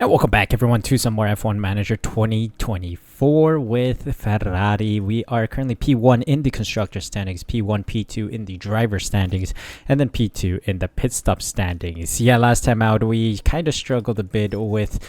And welcome back everyone to some more F1 Manager 2024 with Ferrari. We are currently P1 in the constructor standings, P1, P2 in the driver standings, and then P2 in the pit stop standings. Yeah, last time out we kind of struggled a bit with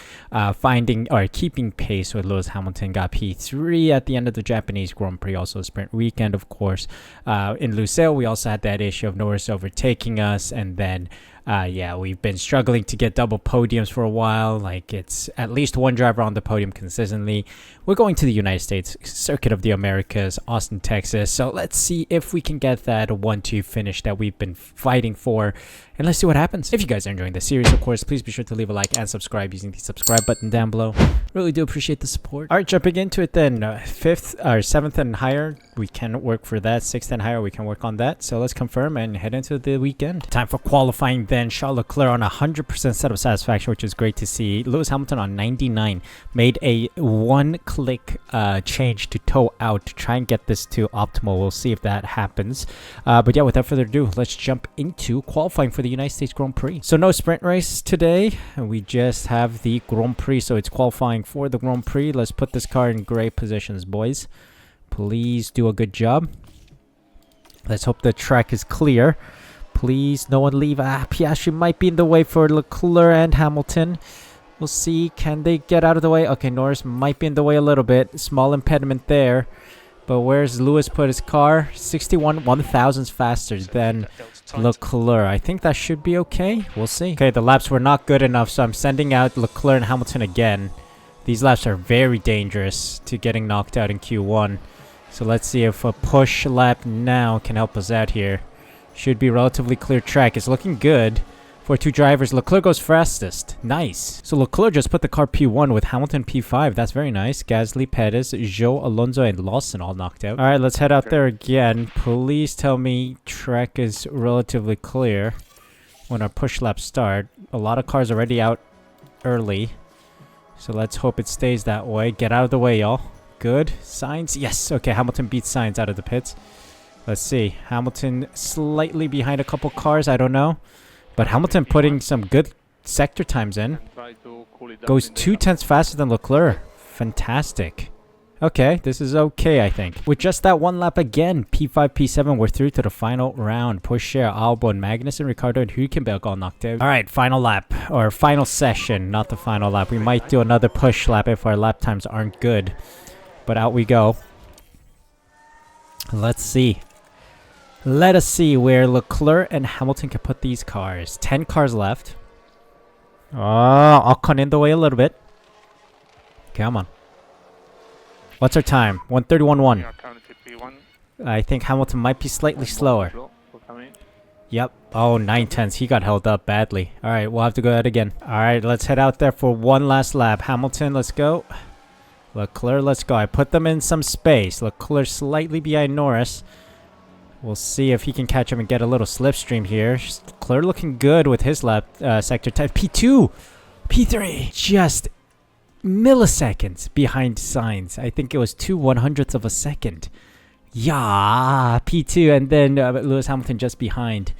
finding or keeping pace with Lewis Hamilton. Got P3 at the end of the Japanese Grand Prix, also sprint weekend of course. In Lusail we also had that issue of Norris overtaking us, and then yeah, we've been struggling to get double podiums for a while. Like, it's at least one driver on the podium consistently. We're going to the United States Circuit of the Americas, Austin, Texas. So let's see if we can get that 1-2 finish that we've been fighting for. And let's see what happens. If you guys are enjoying the series, of course, please be sure to leave a like and subscribe using the subscribe button down below. Really do appreciate the support. All right, jumping into it then. 5th or 7th and higher, we can work for that. 6th and higher, we can work on that. So let's confirm and head into the weekend. Time for qualifying then. Charles Leclerc on 100% set of satisfaction, which is great to see. Lewis Hamilton on 99 made a one-click change to toe out to try and get this to optimal. We'll see if that happens. But yeah, without further ado, let's jump into qualifying for the United States Grand Prix. So no sprint race today. We just have the Grand Prix, so it's qualifying for the Grand Prix. Let's put this car in great positions, boys. Please do a good job. Let's hope the track is clear. Please, no one leave. Piastri might be in the way for Leclerc and Hamilton. We'll see. Can they get out of the way? Okay, Norris might be in the way a little bit. Small impediment there. But where's Lewis put his car? 61 1,000s faster than Leclerc. I think that should be okay. We'll see. Okay, the laps were not good enough, so I'm sending out Leclerc and Hamilton again. These laps are very dangerous to getting knocked out in Q1. So let's see if a push lap now can help us out here. Should be relatively clear track. It's looking good for two drivers. Leclerc goes fastest. Nice. So Leclerc just put the car P1 with Hamilton P5. That's very nice. Gasly, Perez, Zhou, Alonso, and Lawson all knocked out. All right, let's head out there again. Please tell me track is relatively clear when our push laps start. A lot of cars already out early. So let's hope it stays that way. Get out of the way, y'all. Good. Sainz. Yes. Okay, Hamilton beats Sainz out of the pits. Let's see. Hamilton slightly behind a couple cars. I don't know. But Hamilton putting some good sector times in. Goes 2/10 faster than Leclerc. Fantastic. Okay, this is okay, I think. With just that one lap again, P5, P7, we're through to the final round. Porsche, Albon, Magnussen, Ricciardo, and Hülkenberg all knocked out. All right, final lap, or final session, not the final lap. We might do another push lap if our lap times aren't good. But out we go. Let's see. Let us see where Leclerc and Hamilton can put these cars. 10 cars left. Oh, Ocon in the way a little bit. Come on. What's our time? 1:31.1. I think Hamilton might be slightly slower. Yep. Oh, 9/10. He got held up badly. All right, we'll have to go out again. All right, let's head out there for one last lap. Hamilton, let's go. Leclerc, let's go. I put them in some space. Leclerc slightly behind Norris. We'll see if he can catch him and get a little slipstream here. Leclerc looking good with his lap sector type. P2, P3, just milliseconds behind Sainz. I think it was 2/100ths of a second. Yeah, P2, and then Lewis Hamilton just behind.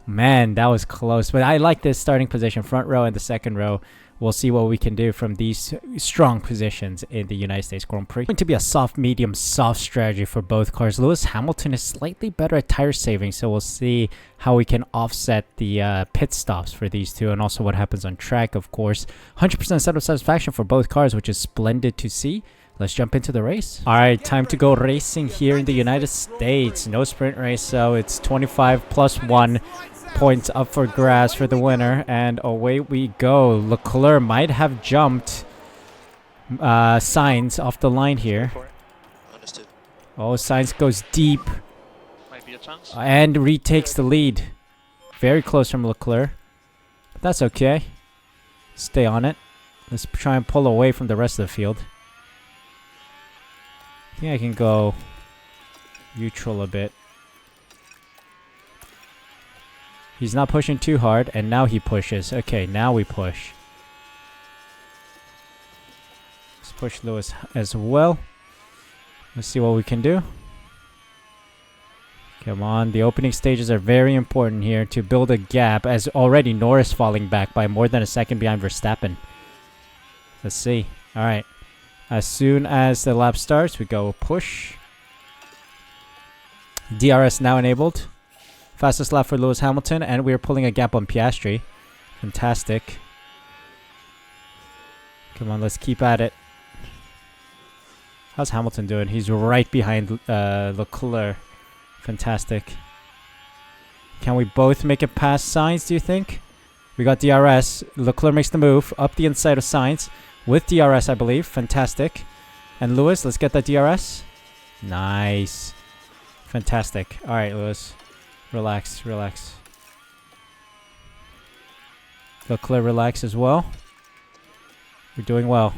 Man, that was close. But I like this starting position, front row and the second row. We'll see what we can do from these strong positions in the United States Grand Prix. It's going to be a soft, medium, soft strategy for both cars. Lewis Hamilton is slightly better at tire saving, so we'll see how we can offset the pit stops for these two, and also what happens on track, of course. 100% set of satisfaction for both cars, which is splendid to see. Let's jump into the race. All right, time to go racing here in the United States. No sprint race, so it's 25 plus 1. Points up for grabs for the winner, and away we go. Leclerc might have jumped Sainz off the line here. Oh, Sainz goes deep and retakes the lead. Very close from Leclerc, but that's okay. Stay on it. Let's try and pull away from the rest of the field. I think I can go neutral a bit. He's not pushing too hard, and now he pushes. Okay, now we push. Let's push Lewis as well. Let's see what we can do. Come on, the opening stages are very important here to build a gap, as already Norris falling back by more than a second behind Verstappen. Let's see. All right. As soon as the lap starts, we go push. DRS now enabled. Fastest lap for Lewis Hamilton, and we are pulling a gap on Piastri. Fantastic. Come on, let's keep at it. How's Hamilton doing? He's right behind Leclerc. Fantastic. Can we both make it past Sainz, do you think? We got DRS. Leclerc makes the move up the inside of Sainz with DRS, I believe. Fantastic. And Lewis, let's get that DRS. Nice. Fantastic. All right, Lewis. Relax, relax. Leclerc, relax as well. We're doing well.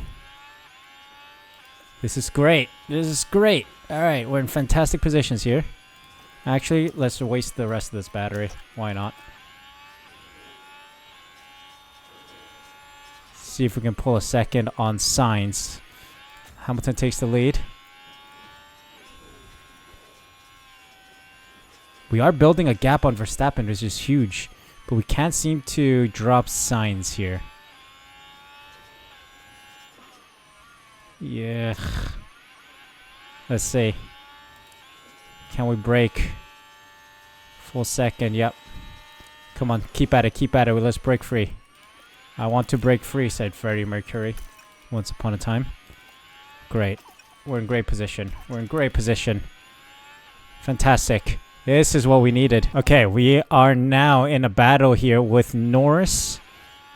This is great. This is great. All right, we're in fantastic positions here. Actually, let's waste the rest of this battery. Why not? See if we can pull a second on Sainz. Hamilton takes the lead. We are building a gap on Verstappen, which is huge. But we can't seem to drop Sainz here. Yeah. Let's see. Can we break? Full second, yep. Come on, keep at it, keep at it. Let's break free. I want to break free, said Freddie Mercury once upon a time. Great. We're in great position. We're in great position. Fantastic. This is what we needed. Okay, we are now in a battle here with Norris.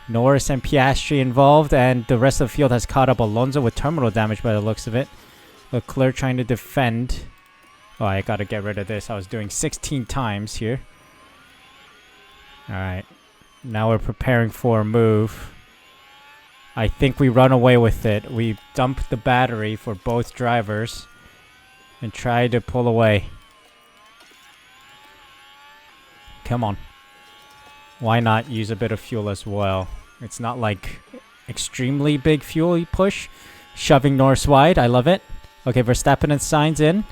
Norris and Piastri involved, and the rest of the field has caught up. Alonso with terminal damage by the looks of it. Leclerc trying to defend. Oh, I gotta get rid of this. I was doing 16 times here. Alright. Now we're preparing for a move. I think we run away with it. We dump the battery for both drivers and try to pull away. Come on. Why not use a bit of fuel as well? It's not like extremely big fuel push. Shoving Norris wide. I love it. Okay, Verstappen and Sainz in.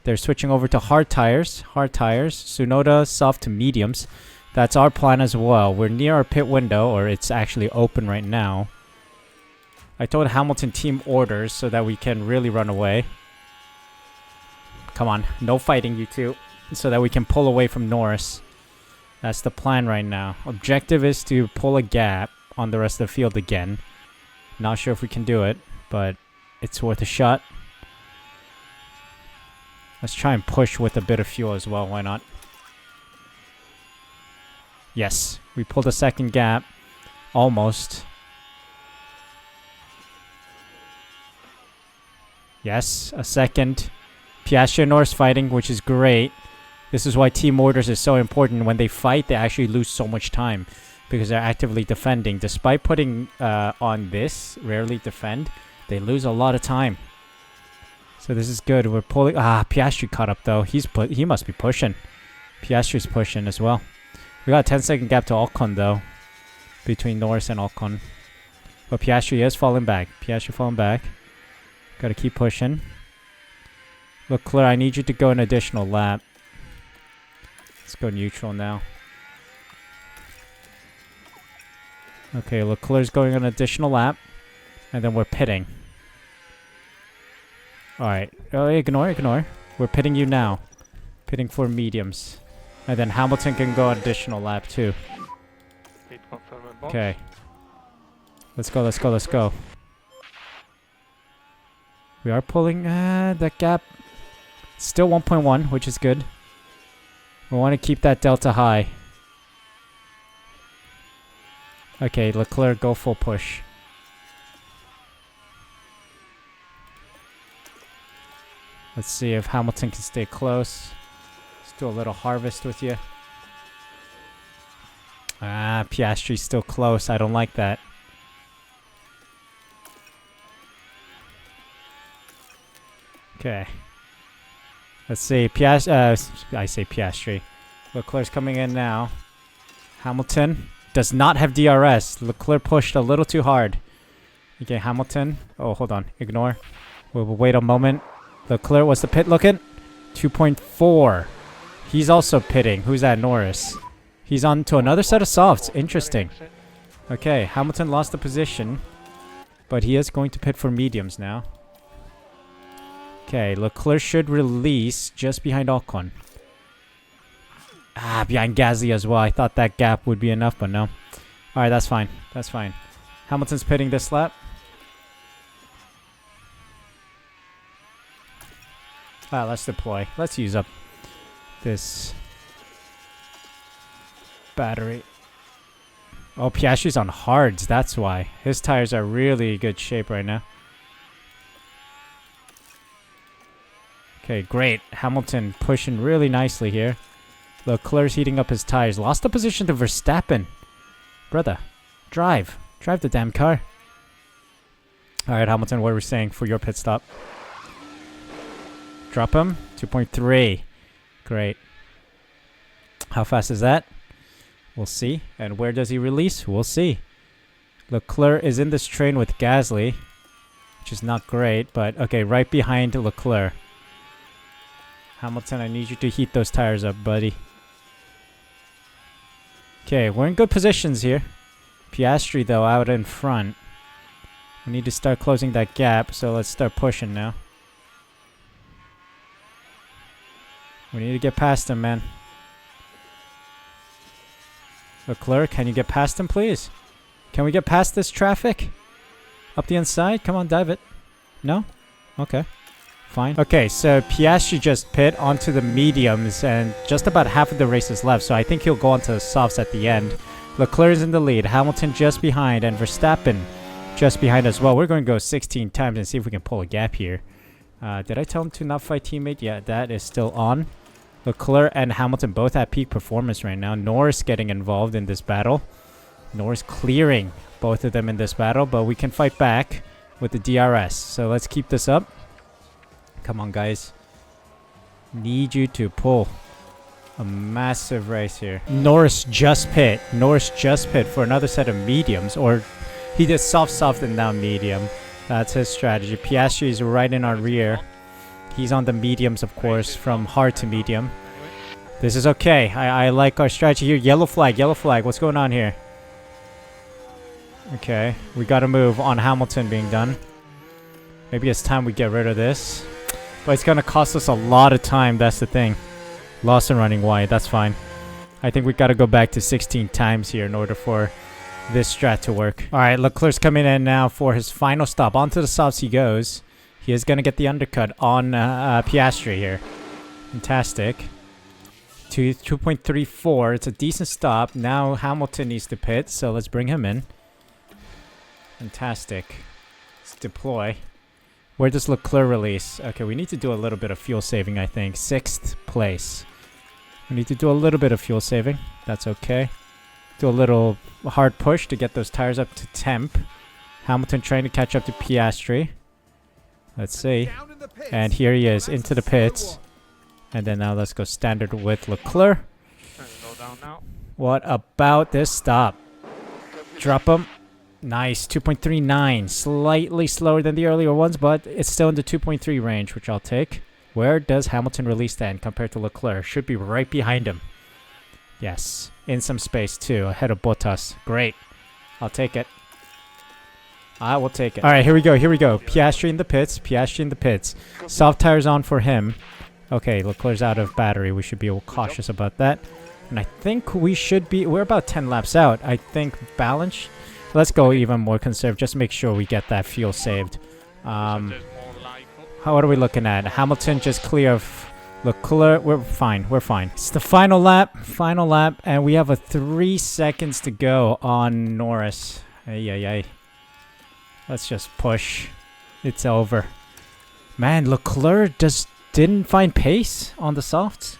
They're switching over to hard tires. Hard tires. Tsunoda soft to mediums. That's our plan as well. We're near our pit window, or it's actually open right now. I told Hamilton team orders so that we can really run away. Come on. No fighting, you two. So that we can pull away from Norris. That's the plan right now. Objective is to pull a gap on the rest of the field again. Not sure if we can do it, but it's worth a shot. Let's try and push with a bit of fuel as well. Why not? Yes, we pulled a second gap. Almost. Yes, a second. Piastri and Norris fighting, which is great. This is why team orders is so important. When they fight, they actually lose so much time because they're actively defending. Despite putting on this, rarely defend, they lose a lot of time. So this is good. We're pulling. Piastri caught up though. He must be pushing. Piastri's pushing as well. We got a 10-second gap to Ocon though, between Norris and Ocon. But Piastri is falling back. Piastri falling back. Got to keep pushing. Leclerc, I need you to go an additional lap. Let's go neutral now. Okay, Leclerc's going an additional lap. And then we're pitting. Alright. Oh, ignore. We're pitting you now. Pitting for mediums. And then Hamilton can go an additional lap too. Okay. Let's go. We are pulling that gap. Still 1.1, which is good. We want to keep that delta high. Okay, Leclerc, go full push. Let's see if Hamilton can stay close. Let's do a little harvest with you. Piastri's still close. I don't like that. Okay. Let's see. I say Piastri. Leclerc's coming in now. Hamilton does not have DRS. Leclerc pushed a little too hard. Okay, Hamilton. Oh, hold on. Ignore. We'll wait a moment. Leclerc, what's the pit looking? 2.4. He's also pitting. Who's that? Norris. He's on to another set of softs. Interesting. Okay, Hamilton lost the position. but he is going to pit for mediums now. Okay, Leclerc should release just behind Ocon. Behind Gasly as well. I thought that gap would be enough, but no. Alright, that's fine. That's fine. Hamilton's pitting this lap. Let's deploy. Let's use up this battery. Oh, Piastri's on hards. That's why. His tires are really good shape right now. Okay, great. Hamilton pushing really nicely here. Leclerc's heating up his tires. Lost the position to Verstappen. Brother, drive. Drive the damn car. Alright, Hamilton, what are we saying for your pit stop? Drop him. 2.3. Great. How fast is that? We'll see. And where does he release? We'll see. Leclerc is in this train with Gasly, which is not great, but okay, right behind Leclerc. Hamilton, I need you to heat those tires up, buddy. Okay, we're in good positions here. Piastri, though, out in front. We need to start closing that gap, so let's start pushing now. We need to get past him, man. Leclerc, can you get past him, please? Can we get past this traffic? Up the inside? Come on, dive it. No? Okay. Fine. Okay, so Piastri just pit onto the mediums, and just about half of the race is left, so I think he'll go onto the softs at the end. Leclerc is in the lead. Hamilton just behind, and Verstappen just behind as well. We're going to go 16 times and see if we can pull a gap here. Did I tell him to not fight teammate? Yeah, that is still on. Leclerc and Hamilton both at peak performance right now. Norris getting involved in this battle. Norris clearing both of them in this battle, but we can fight back with the DRS. So let's keep this up. Come on, guys. Need you to pull a massive race here. Norris just pit. Norris just pit for another set of mediums, or he did soft and now medium. That's his strategy. Piastri is right in our rear. He's on the mediums, of course, from hard to medium. This is okay. I like our strategy here. Yellow flag, yellow flag. What's going on here? Okay, we got to move on Hamilton being done. Maybe it's time we get rid of this. But it's going to cost us a lot of time. That's the thing. Lost and running wide. That's fine. I think we got to go back to 16 times here in order for this strat to work. Alright, Leclerc's coming in now for his final stop. Onto the softs he goes. He is going to get the undercut on Piastri here. Fantastic. 2.34. It's a decent stop. Now Hamilton needs to pit, so let's bring him in. Fantastic. Let's deploy. Where does Leclerc release? Okay, we need to do a little bit of fuel saving, I think. 6th place. We need to do a little bit of fuel saving. That's okay. Do a little hard push to get those tires up to temp. Hamilton trying to catch up to Piastri. Let's see. And here he is, into the pits. And then now let's go standard with Leclerc. What about this stop? Drop him. Nice, 2.39. Slightly slower than the earlier ones, but it's still in the 2.3 range, which I'll take. Where does Hamilton release then compared to Leclerc? Should be right behind him. Yes, in some space too, ahead of Bottas. Great. I'll take it. I will take it. All right, here we go. Here we go. Piastri in the pits. Piastri in the pits. Soft tires on for him. Okay, Leclerc's out of battery. We should be cautious about that. And I think we should be... We're about 10 laps out. I think balance... Let's go even more conservative. Just make sure we get that fuel saved. What are we looking at? Hamilton just clear of Leclerc. We're fine. We're fine. It's the final lap. Final lap. And we have 3 seconds to go on Norris. Ay. Let's just push. It's over. Man, Leclerc just didn't find pace on the softs.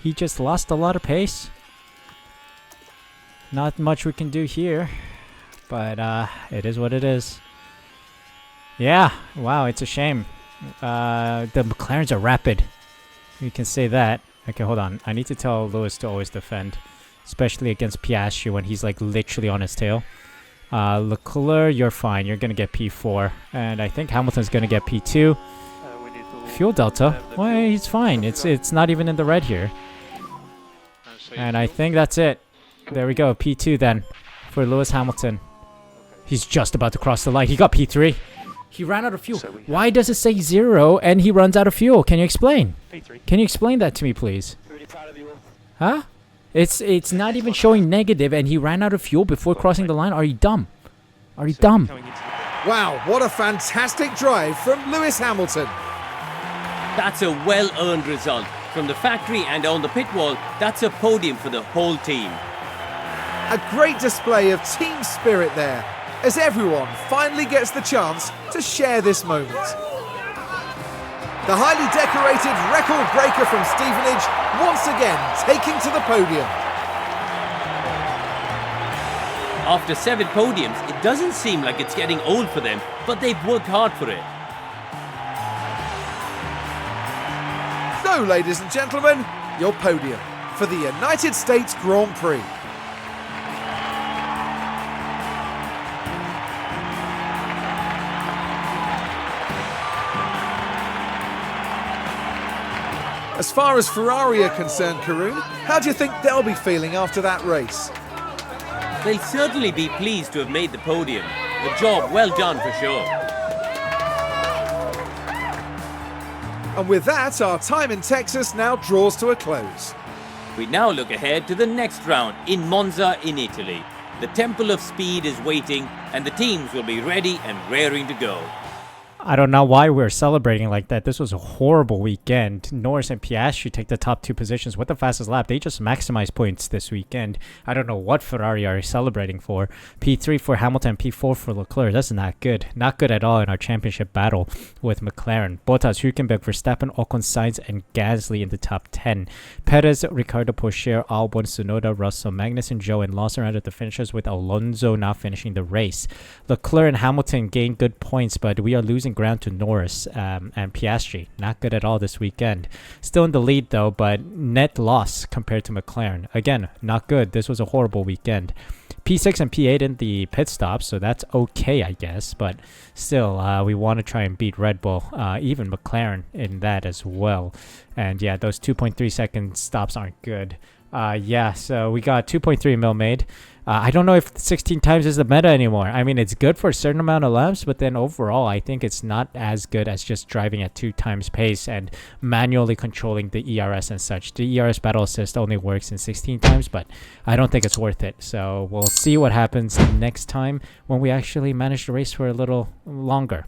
He just lost a lot of pace. Not much we can do here. But it is what it is. Yeah. Wow, it's a shame. The McLarens are rapid. You can say that. Okay, hold on. I need to tell Lewis to always defend. Especially against Piastri when he's like literally on his tail. Leclerc, you're fine. You're going to get P4. And I think Hamilton's going to get P2. Fuel delta? Well, he's fine. It's not even in the red here. And I think that's it. There we go. P2 then for Lewis Hamilton. He's just about to cross the line. He got P3. He ran out of fuel. Why does it say 0 and he runs out of fuel? Can you explain? P3. Can you explain that to me, please? Really proud of you all. Huh? It's not even showing negative and he ran out of fuel before crossing the line. Are you dumb? Are you dumb? Wow, what a fantastic drive from Lewis Hamilton. That's a well-earned result. From the factory and on the pit wall, that's a podium for the whole team. A great display of team spirit there, as everyone finally gets the chance to share this moment. The highly decorated record breaker from Stevenage once again taking to the podium. After 7 podiums, it doesn't seem like it's getting old for them, but they've worked hard for it. So, ladies and gentlemen, your podium for the United States Grand Prix. As far as Ferrari are concerned, Karun, how do you think they'll be feeling after that race? They'll certainly be pleased to have made the podium. A job well done for sure. And with that, our time in Texas now draws to a close. We now look ahead to the next round in Monza in Italy. The Temple of Speed is waiting and the teams will be ready and raring to go. I don't know why we're celebrating like that. This was a horrible weekend. Norris and Piastri take the top 2 positions with the fastest lap. They just maximized points this weekend. I don't know what Ferrari are celebrating for. P3 for Hamilton, P4 for Leclerc. That's not good. Not good at all in our championship battle with McLaren. Bottas, Hülkenberg, Verstappen, Ocon, Sainz, and Gasly in the top 10. Perez, Ricardo, Pourchaire, Albon, Tsunoda, Russell, Magnussen, Zhou, and Lawson rounded the finishes with Alonso not finishing the race. Leclerc and Hamilton gained good points, but we are losing ground to Norris and Piastri. Not good at all this weekend. Still in the lead though, but net loss compared to McLaren. Again, not good. This was a horrible weekend. P6 and P8 in the pit stops, so that's okay, I guess. But still, we want to try and beat Red Bull, even McLaren in that as well. And yeah, those 2.3 second stops aren't good. Yeah, so we got 2.3 mil made. I don't know if 16 times is the meta anymore. I mean, it's good for a certain amount of laps, but then overall, I think it's not as good as just driving at 2 times pace and manually controlling the ERS and such. The ERS battle assist only works in 16 times, but I don't think it's worth it. So we'll see what happens next time when we actually manage the race for a little longer.